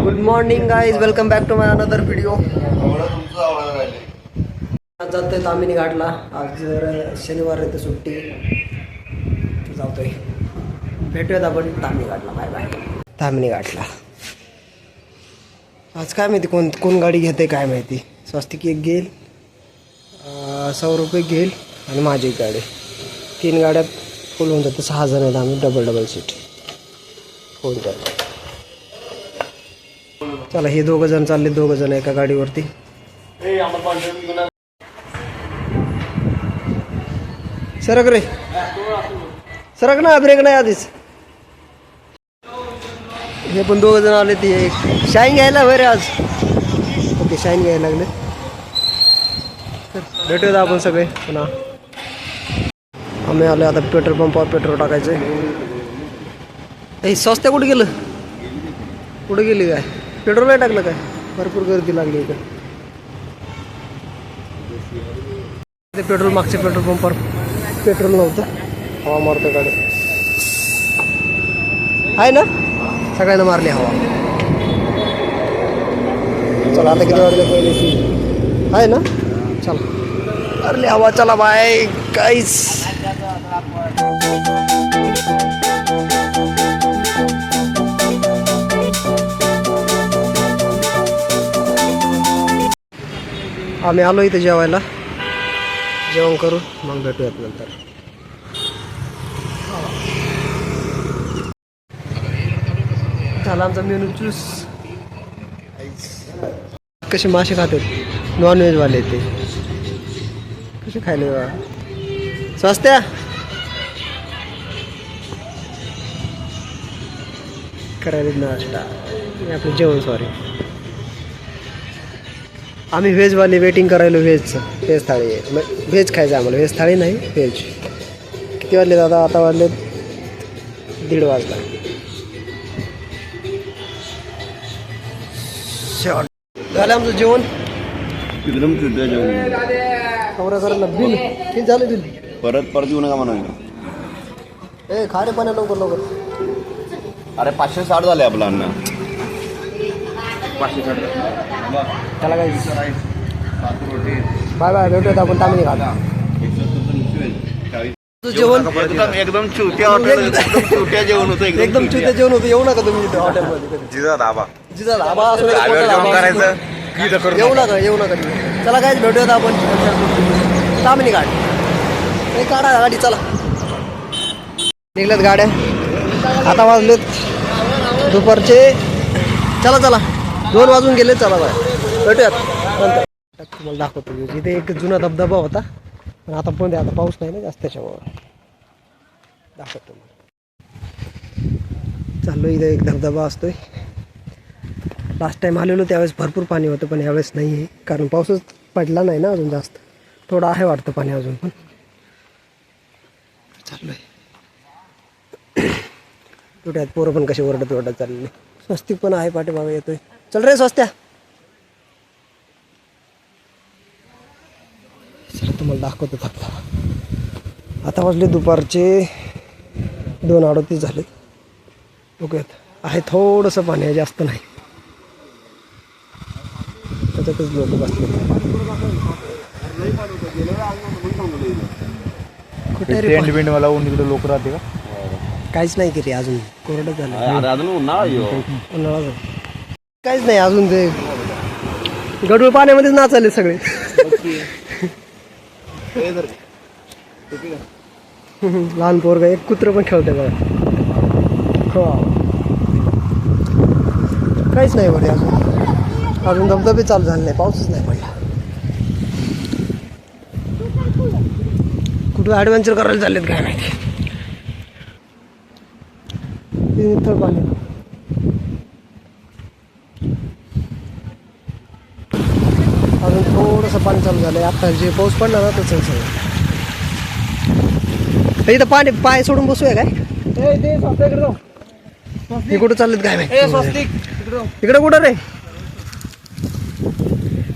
Good morning guys, welcome back to my another video. आज जातोय तामिनी घाटला. आज जर शनिवार आहे तर सुट्टी, जातोय. भेटूयात आपण तामिनी घाटला. Bye bye. तामिनी घाटला आज काय माहिती कोण गाडी घेते काय माहिती. स्वस्तिक एक घेईल, 100 रुपये घेईल आणि माझी गाडी. 3 गाड्यात फुल होऊन जातं. 6 जण आहेत आम्ही, डबल सीट होऊन जातं. चला, हे 2 जण चालले, 2 जण एका गाडीवरती. सरक रे, सरक ना, ब्रेक नाही आधीच. हे पण 2 जण आले. ते एक शाईन घ्यायला रे आज. ओके, शाईन घ्यायला लागले. भेटूयात आपण सगळे पुन्हा. आम्ही आलो आता पेट्रोल पंपावर पेट्रोल टाकायचं. हे स्वस्त्या कुठे गेलं? कुठे गेली काय? पेट्रोल नाही टाकलं काय? भरपूर गर्दी लागली इकडे. ते पेट्रोल मागच्या पेट्रोल पंपावर पेट्रोल नव्हतं. हवा मारतो गाडी आहे ना, सगळ्यांना मारली हवा. चला आता किती वाजले? पहिले आहे ना. चला मारली हवा. चला बाय गाईस. आम्ही आलो इथे जेवायला. जेवण करू मग भेटूयात नंतर. झाला आमचा मेनू चूस. कसे मासे खातात नॉनव्हेजवाले, ते कसे खायले बा. स्वस्त्या करायला नाश्ता, आपलं जेवण. सॉरी, आम्ही व्हेजवाले वेटिंग करायलो. व्हेज थाळी आहे. व्हेज खायचं आम्हाला, व्हेज थाळी नाही, व्हेज. किती वाजले दादा? आता वाजले 1:30 वाजता. झालं आमचं जेवण. एकदम छोट्या जेवण. कवरा करा ना. बिल किती झालं? बिल परत येऊ नका म्हणा. ए खा रे पाण्या लवकर लवकर. अरे 560 झाले आपला अन्न. 560. त्याला काय? Bye bye. भेटूयात आपण तामिनी घाट. जेवण एकदम छोट्या जेवण होतं. एकदम छोट्या जेवण होतं. येऊ नका तुम्ही इथे हॉटेलमध्ये. जिजा धाबा करायचं. येऊ नका. चला काय, भेटूयात आपण तामिनी घाट. हे काढा गाडी. चला निघल्यात गाड्या. आता वाजलेत दुपारचे. चला 2 वाजून गेले. चला बाय, भेटूयात नंतर. तुम्हाला दाखवतो. इथे एक जुना धबधबा होता, पण आता पण आता पाऊस नाही ना जास्त, त्याच्यामुळं दाखवतो. चाललो. इथे एक धबधबा असतोय. लास्ट टाइम आलेलो त्यावेळेस भरपूर पाणी होतं, पण यावेळेस नाही आहे, कारण पाऊसच पडला नाही ना अजून जास्त. थोडं आहे वाटतं पाणी अजून, पण चाललो आहे. कुठे आहेत पोरं पण कशी ओरडत चाललेली. स्वस्तिक पण आहे पाठीमागे येतोय. चल रे स्वस्त्या. चला तुम्हाला दाखवतो धबधबा. आता वाजले दुपारचे 2:38 झाले. बघूयात. आहे थोडंसं पाणी आहे, जास्त नाही. त्याच्यातच लोक बसले. कुठे रे मला तिकडे लोक राहते का? काहीच नाही की रे अजून. कोरडं झालं. अजून उन्हाळा काहीच नाही अजून. ते गडूळ पाण्यामध्येच नाचाले सगळे. लहान पोरगा, एक कुत्र पण खेळते बघा. हो, काहीच नाही बरे अजून धबधबे चालू झाले नाही. पाऊसच नाही पडला. कुठे ॲडव्हेंचर करायला चाललेत काय माहिती. पाणी अजून थोडंसं पाणी चालू झालंय. आता जे पाऊस पडला ना तसं सगळं. इथं पाणी पाय सोडून बसूया काय? हे कुठं चाललेत काय माहिती. इकडं कुठं रे?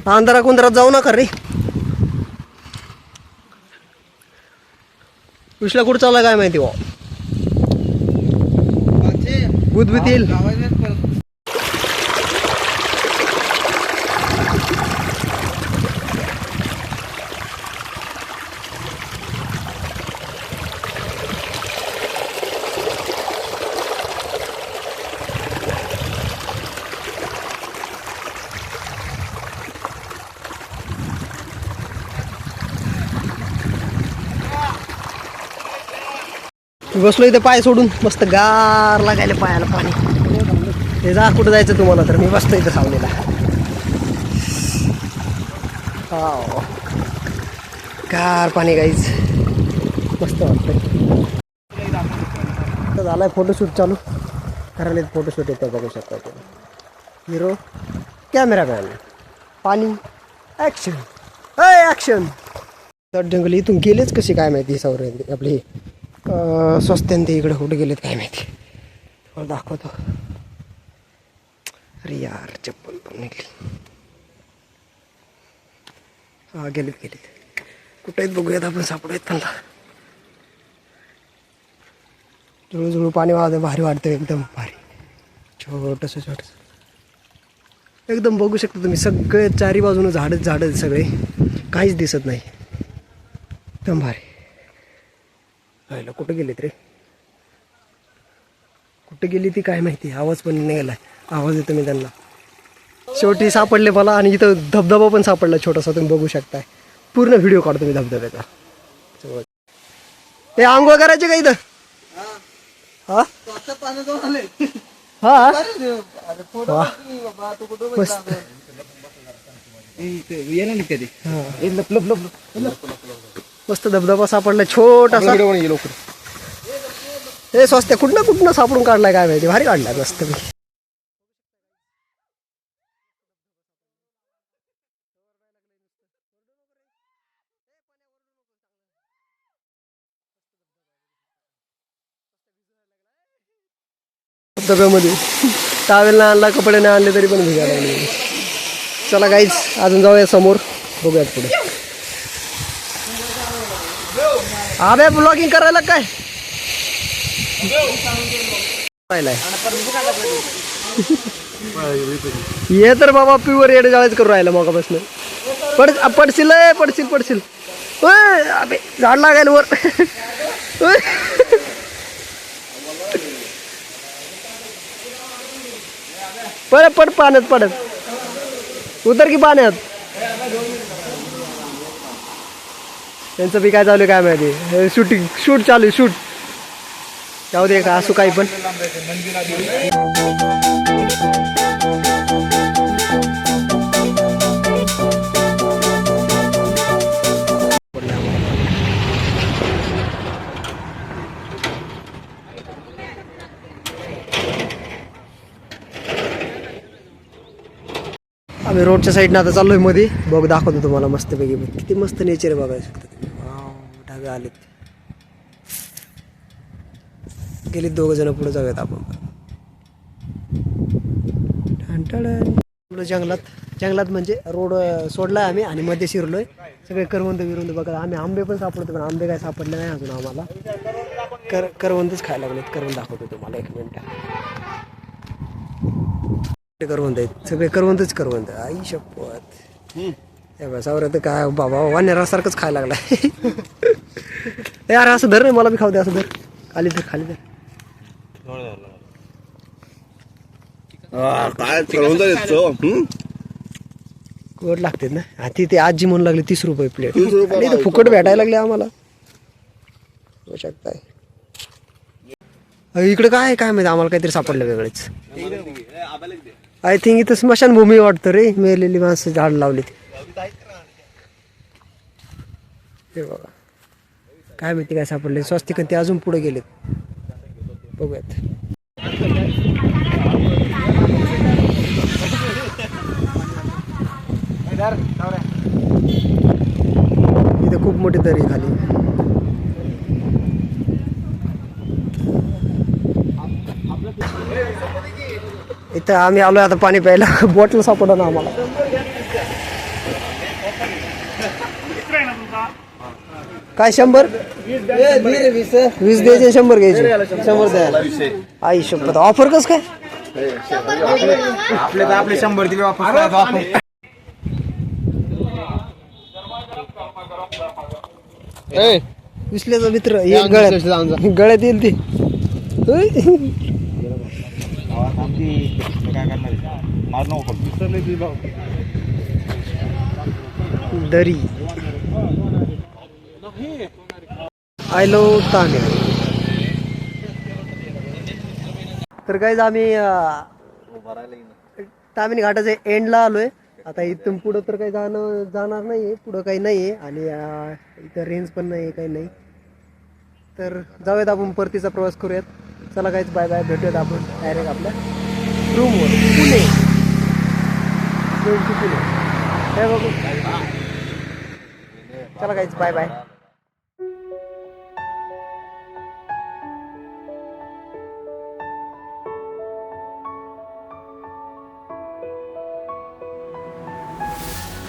अंधारात जाऊ नका रे. विषला कुठं चालला काय माहिती. गुदगुद येईल. बसलो इथे पाय सोडून मस्त गार लागायला पायाला पाणी. ते जा कुठं जायचं तुम्हाला तर मी बसतो इथं सावलीला. हो गार पाणी गाईच मस्त वाटतं. झालाय फोटोशूट चालू करायला. फोटोशूट येतं बघू शकता तुम्ही. हिरो कॅमेरामॅन पाणी ॲक्शन ॲक्शन. तर जंगल इथून गेलेच कशी काय माहिती. सौर आपली स्वस्त्यान ते इकडे कुठे गेलेत काय माहिती. मला दाखवतो. अरे यार चप्पल पण निघली. हा गेलेत कुठे आहेत बघूयात आपण. सापडूयात त्यांना. जुळू पाणी वाहतं भारी वाटतं एकदम भारी. छोटंसं एकदम बघू शकता तुम्ही. सगळे चारी बाजूनं झाडच सगळे. काहीच दिसत नाही. एकदम भारी. राहिलं कुठं गेलीत रे. कुठं गेली ती काय माहिती. आवाज पण नाही गेलाय. आवाज येतो मी त्यांना. शेवटी सापडले मला. आणि इथं धबधबा पण सापडला छोटासा. तुम्ही बघू शकताय. पूर्ण व्हिडिओ काढतो मी धबधब्याचा. ते आंघोळ करायचे का इथं. हा हा मस्त धबधबा सापडला छोटासा. हे स्वस्त कुठनं सापडून काढलाय काय माहिती. भारी काढलाय मस्त. धबधब्यामध्ये टावेल नाही आणला, कपडे नाही आणले तरी पण भिजायला लागले. चला गाईज अजून जाऊया समोर. बघूयात पुढे. अबे ब्लॉगिंग करायला काय ये तर बाबा प्युअर येडे जाळेच करून राहिला मगापासून. पडशील अबे झाड लागायला वर. पड पाण्यात पडत उतर की पाण्यात. त्यांचं बी काय चालू काय माहिती. शूट चालू शूट. जाऊ दे का असू काही पण. आम्ही रोडच्या साईडनं आता चाललोय मध्ये. बघ दाखवतो तुम्हाला मस्तपैकी. किती मस्त नेचर आहे बघायला शकता. ढाबे आलेत. गेलीत 2 जण. पुढे जाऊयात आपण. जंगलात म्हणजे रोड सोडलाय आम्ही आणि मध्ये शिरलोय. सगळे करवंद बघा. आम्ही आंबे पण सापडतो पण आंबे काय सापडले नाही अजून आम्हाला. करवंदच खायला लागलेत. करवंद दाखवतो तुम्हाला 1 मिनिट. करवंद आहेत सगळे. करवंद. आई शपथ. सावर तर काय बाबा वानेरासारखंच खायला लागलाय. यार असं धर नाही. मला बी खाऊ दे. असं धर. खाली धर. काय करवंद गोड लागते ना. ते आजी म्हणू लागले 30 रुपये प्लेट. आणि फुकट भेटायला लागले आम्हाला. होऊ शकताय. इकडे काय माहिती. आम्हाला काहीतरी सापडलं वेगळंच. आय थिंक इथं स्मशानभूमी वाटतं रे. मेलेली माणसं झाड लावली. हे बघा काय माहिती काय सापडले. स्वस्तिक ते अजून पुढे गेलेत. बघूयात. इथे खूप मोठी दरी खाली. इथं आम्ही आलोय आता पाणी प्यायला. बॉटल सापडा ना आम्हाला. काय 100 20 द्यायचे 100 घ्यायचे. 100 द्यायला. आई शपथ. ऑफर कस काय. आपले 100 दिले वापस. विसल्याचा मित्र गळ्यात येईल ती. दरी आयलो ताने. तर काहीच आम्ही तामिनी घाटाच्या एंडला आलोय. आता इथून पुढं तर काही जाणार नाही आहे, पुढं काही नाही आहे आणि इथं रेंज पण नाही आहे, काही नाही. तर जाऊयात आपण परतीचा प्रवास करूयात. चला काहीच बाय बाय, भेटूयात आपण डायरेक्ट आपल्या रूमवर. पुणे पुणे काय बघू. चला काहीच बाय बाय.